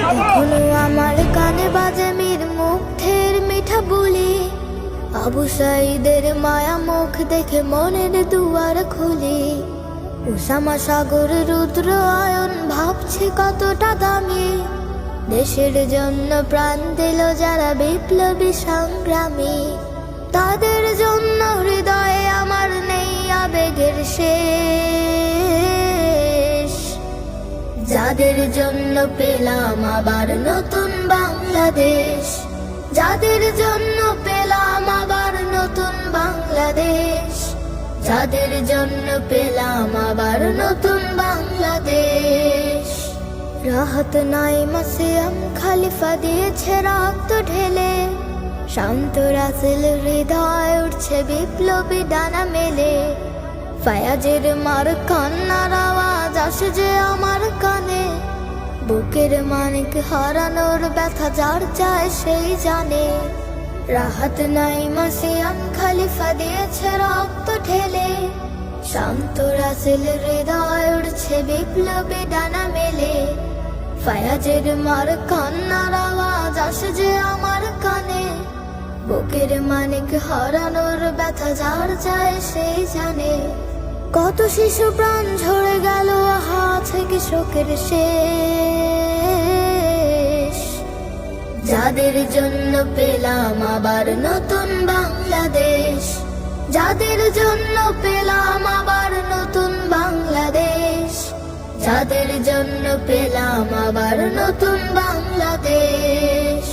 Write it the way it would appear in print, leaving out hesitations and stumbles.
এখনো আমার কানে বাজে মীর মুগ্ধের মিঠা বলি, আবু সাইদের মায়া মুখ দেখে মনের দুয়ার খুলি। উসামা সাগর রুদ্র আয়ন ভাবছে কতটা দামি, দেশের জন্য প্রাণ দিল যারা বিপ্লবী সংগ্রামী। তাদের জন্য হৃদয়ে আমার নেই আবেগের শেষ, যাদের জন্য পেলাম আবার নতুন বাংলাদেশ, যাদের জন্য পেলাম আবার নতুন বাংলাদেশ, যাদের জন্য পেলাম আবার নতুন বাংলাদেশ। রাহত নাইমা সিয়াম খলিফা দিয়েছে রক্ত ঢেলে, শান্ত রাসেল হৃদয় উঠছে বিপ্লবী ডানা মেলে। ফায়াজের মার কান্নার আওয়াজ আসে যে আমার কানে, বুকের মানিক হারানোর ব্যথা যার চায় সেই জানে। রাহাত নাইমা সিয়াম খলিফা দিয়েছে রক্ত ঢেলে, শান্ত রাসেল হৃদয় উঠছে বিপ্লবী ডানা মেলে। ফায়াজের মার কান্নার আওয়াজ আসে যে আমার কানে, বুকের মানিক হারানোর ব্যথা যার চায় সেই জানে। কত শিশু প্রাণ ঝরে গেল আহা থেকে শোকের শেষ, যাদের জন্য পেলাম আবার নতুন বাংলাদেশ, যাদের জন্য পেলাম আবার নতুন বাংলাদেশ, যাদের জন্য পেলাম আবার নতুন বাংলাদেশ।